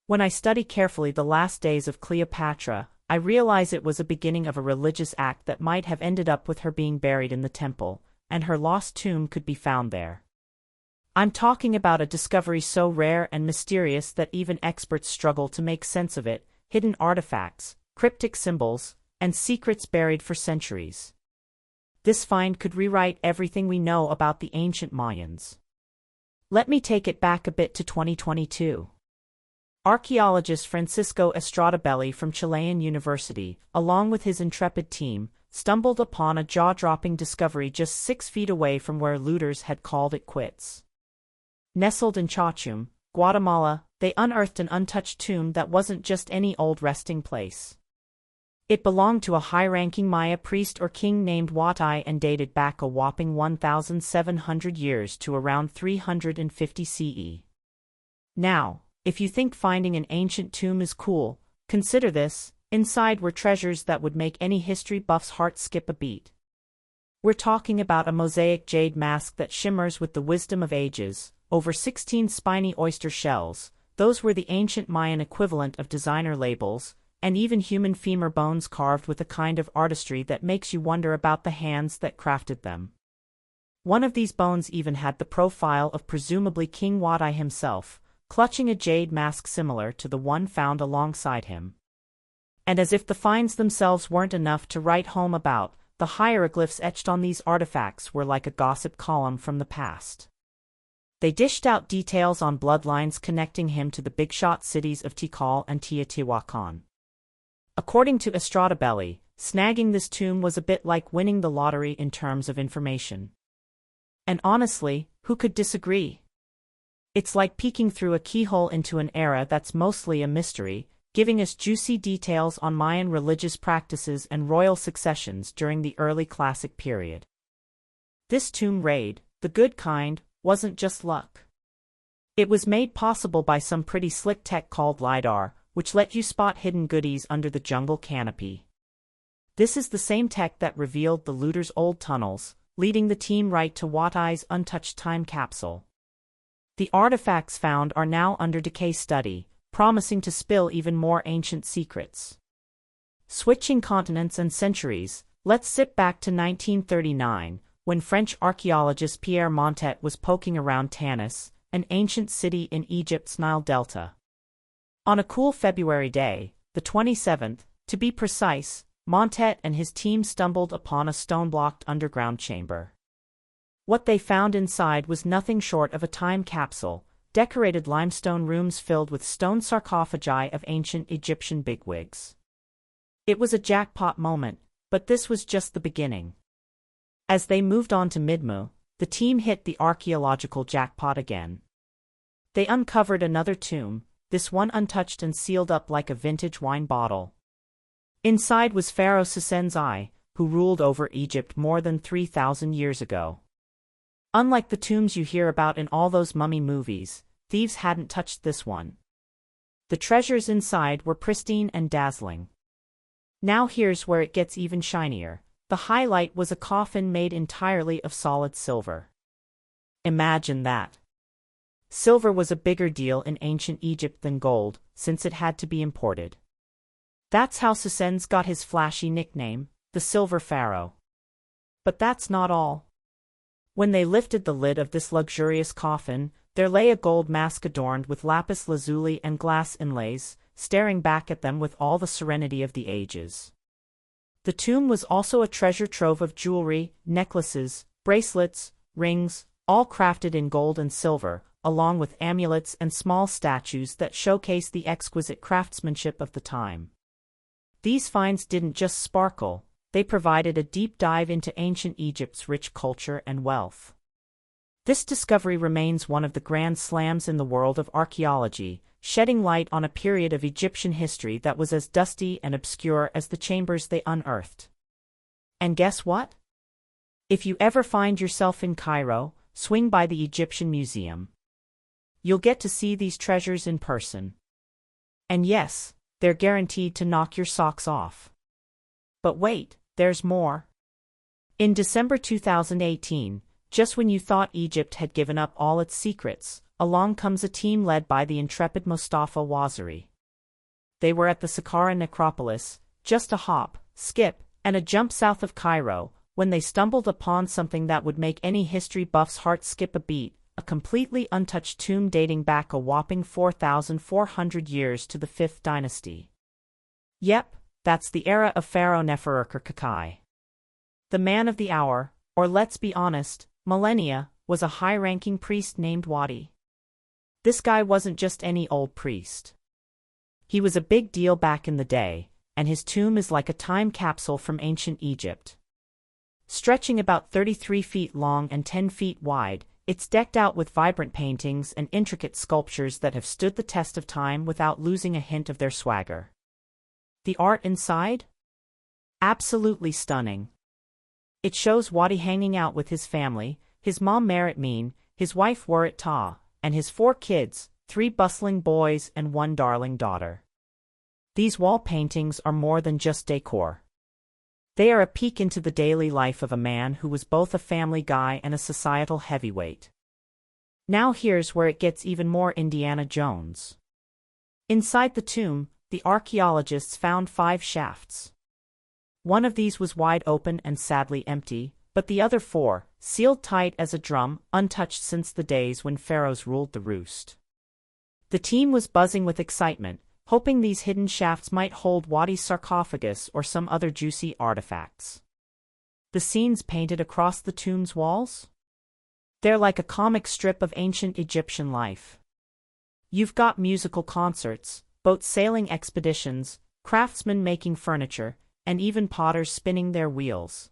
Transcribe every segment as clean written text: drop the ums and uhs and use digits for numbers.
When I study carefully the last days of Cleopatra, I realize it was a beginning of a religious act that might have ended up with her being buried in the temple, and her lost tomb could be found there. I'm talking about a discovery so rare and mysterious that even experts struggle to make sense of it: hidden artifacts, cryptic symbols, and secrets buried for centuries. This find could rewrite everything we know about the ancient Mayans. Let me take it back a bit to 2022. Archaeologist Francisco Estradabelli from Chilean University, along with his intrepid team, stumbled upon a jaw-dropping discovery just 6 feet away from where looters had called it quits. Nestled in Chachum, Guatemala, they unearthed an untouched tomb that wasn't just any old resting place. It belonged to a high-ranking Maya priest or king named Watai and dated back a whopping 1,700 years to around 350 CE. Now, if you think finding an ancient tomb is cool, consider this: inside were treasures that would make any history buff's heart skip a beat. We're talking about a mosaic jade mask that shimmers with the wisdom of ages, over 16 spiny oyster shells, those were the ancient Mayan equivalent of designer labels, and even human femur bones carved with a kind of artistry that makes you wonder about the hands that crafted them. One of these bones even had the profile of presumably King Watai himself, clutching a jade mask similar to the one found alongside him. And as if the finds themselves weren't enough to write home about, the hieroglyphs etched on these artifacts were like a gossip column from the past. They dished out details on bloodlines connecting him to the big-shot cities of Tikal and Teotihuacan. According to Estradabelli, snagging this tomb was a bit like winning the lottery in terms of information. And honestly, who could disagree? It's like peeking through a keyhole into an era that's mostly a mystery, giving us juicy details on Mayan religious practices and royal successions during the early Classic period. This tomb raid, the good kind, wasn't just luck. It was made possible by some pretty slick tech called LiDAR, which let you spot hidden goodies under the jungle canopy. This is the same tech that revealed the looters' old tunnels, leading the team right to Watai's untouched time capsule. The artifacts found are now under decay study, promising to spill even more ancient secrets. Switching continents and centuries, let's zip back to 1939, when French archaeologist Pierre Montet was poking around Tanis, an ancient city in Egypt's Nile Delta. On a cool February day, the 27th, to be precise, Montet and his team stumbled upon a stone-blocked underground chamber. What they found inside was nothing short of a time capsule, decorated limestone rooms filled with stone sarcophagi of ancient Egyptian bigwigs. It was a jackpot moment, but this was just the beginning. As they moved on to Midmu, the team hit the archaeological jackpot again. They uncovered another tomb, this one untouched and sealed up like a vintage wine bottle. Inside was Pharaoh Sesen's, who ruled over Egypt more than 3,000 years ago. Unlike the tombs you hear about in all those mummy movies, thieves hadn't touched this one. The treasures inside were pristine and dazzling. Now here's where it gets even shinier. The highlight was a coffin made entirely of solid silver. Imagine that. Silver was a bigger deal in ancient Egypt than gold, since it had to be imported. That's how Sesens got his flashy nickname, the Silver Pharaoh. But that's not all. When they lifted the lid of this luxurious coffin, there lay a gold mask adorned with lapis lazuli and glass inlays, staring back at them with all the serenity of the ages. The tomb was also a treasure trove of jewelry, necklaces, bracelets, rings, all crafted in gold and silver, along with amulets and small statues that showcase the exquisite craftsmanship of the time. These finds didn't just sparkle, they provided a deep dive into ancient Egypt's rich culture and wealth. This discovery remains one of the grand slams in the world of archaeology, shedding light on a period of Egyptian history that was as dusty and obscure as the chambers they unearthed. And guess what? If you ever find yourself in Cairo, swing by the Egyptian Museum. You'll get to see these treasures in person. And yes, they're guaranteed to knock your socks off. But wait, there's more. In December 2018, Just when you thought Egypt had given up all its secrets, along comes a team led by the intrepid Mustafa Waziri. They were at the Saqqara necropolis, just a hop, skip, and a jump south of Cairo, when they stumbled upon something that would make any history buff's heart skip a beat, a completely untouched tomb dating back a whopping 4,400 years to the 5th dynasty. Yep, that's the era of Pharaoh Nefertiti. The man of the hour, or let's be honest, millennia, was a high-ranking priest named Wadi. This guy wasn't just any old priest. He was a big deal back in the day, and his tomb is like a time capsule from ancient Egypt. Stretching about 33 feet long and 10 feet wide, it's decked out with vibrant paintings and intricate sculptures that have stood the test of time without losing a hint of their swagger. The art inside? Absolutely stunning. It shows Wadi hanging out with his family, his mom Merit Meen, his wife Warit Ta, and his 4 kids, 3 bustling boys and 1 darling daughter. These wall paintings are more than just decor. They are a peek into the daily life of a man who was both a family guy and a societal heavyweight. Now here's where it gets even more Indiana Jones. Inside the tomb, the archaeologists found 5 shafts. One of these was wide open and sadly empty, but the other 4, sealed tight as a drum, untouched since the days when pharaohs ruled the roost. The team was buzzing with excitement, hoping these hidden shafts might hold Wadi's sarcophagus or some other juicy artifacts. The scenes painted across the tomb's walls? They're like a comic strip of ancient Egyptian life. You've got musical concerts, boat sailing expeditions, craftsmen making furniture, and even potters spinning their wheels.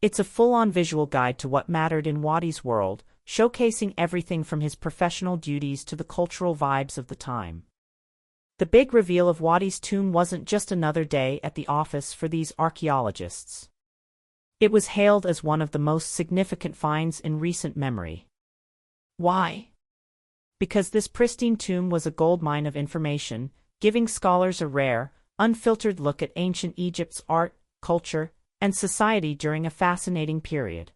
It's a full-on visual guide to what mattered in Wadi's world, showcasing everything from his professional duties to the cultural vibes of the time. The big reveal of Wadi's tomb wasn't just another day at the office for these archaeologists. It was hailed as one of the most significant finds in recent memory. Why? Because this pristine tomb was a goldmine of information, giving scholars a rare, unfiltered look at ancient Egypt's art, culture, and society during a fascinating period.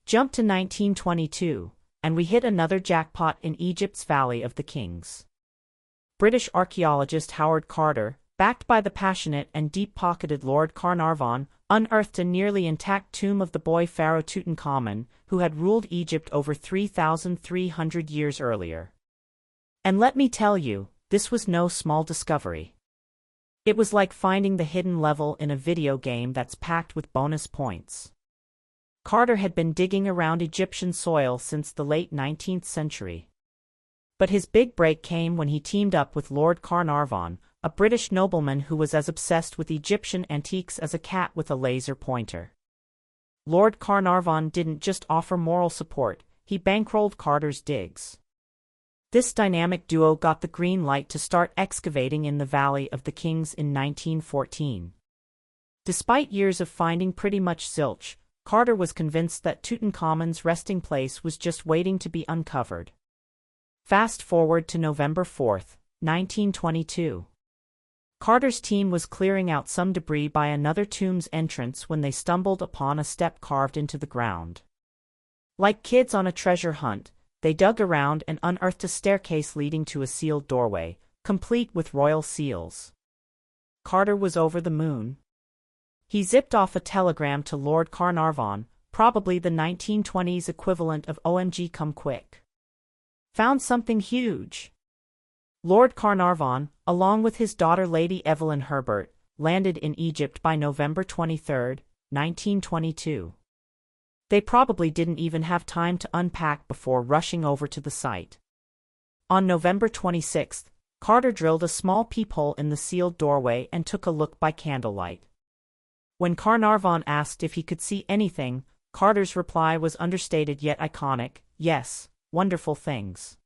Jump to 1922, and we hit another jackpot in Egypt's Valley of the Kings. British archaeologist Howard Carter, backed by the passionate and deep-pocketed Lord Carnarvon, unearthed a nearly intact tomb of the boy pharaoh Tutankhamun, who had ruled Egypt over 3,300 years earlier. And let me tell you, this was no small discovery. It was like finding the hidden level in a video game that's packed with bonus points. Carter had been digging around Egyptian soil since the late 19th century. But his big break came when he teamed up with Lord Carnarvon, a British nobleman who was as obsessed with Egyptian antiques as a cat with a laser pointer. Lord Carnarvon didn't just offer moral support, he bankrolled Carter's digs. This dynamic duo got the green light to start excavating in the Valley of the Kings in 1914. Despite years of finding pretty much zilch, Carter was convinced that Tutankhamun's resting place was just waiting to be uncovered. Fast forward to November 4, 1922. Carter's team was clearing out some debris by another tomb's entrance when they stumbled upon a step carved into the ground. Like kids on a treasure hunt, they dug around and unearthed a staircase leading to a sealed doorway, complete with royal seals. Carter was over the moon. He zipped off a telegram to Lord Carnarvon, probably the 1920s equivalent of OMG come quick. Found something huge. Lord Carnarvon, along with his daughter Lady Evelyn Herbert, landed in Egypt by November 23, 1922. They probably didn't even have time to unpack before rushing over to the site. On November 26, Carter drilled a small peephole in the sealed doorway and took a look by candlelight. When Carnarvon asked if he could see anything, Carter's reply was understated yet iconic: yes, wonderful things.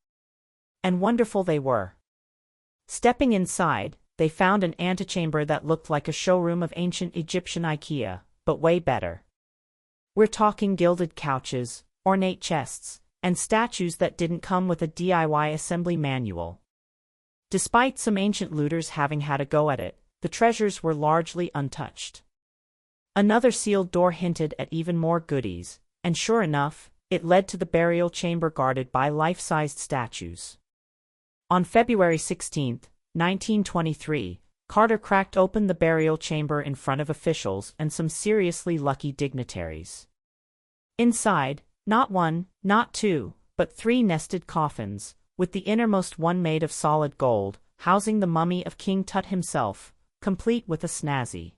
And wonderful they were. Stepping inside, they found an antechamber that looked like a showroom of ancient Egyptian IKEA, but way better. We're talking gilded couches, ornate chests, and statues that didn't come with a DIY assembly manual. Despite some ancient looters having had a go at it, the treasures were largely untouched. Another sealed door hinted at even more goodies: And sure enough, it led to the burial chamber guarded by life-sized statues. On February 16, 1923, Carter cracked open the burial chamber in front of officials and some seriously lucky dignitaries. Inside, not one, not two, but 3 nested coffins, with the innermost one made of solid gold, housing the mummy of King Tut himself, complete with a snazzy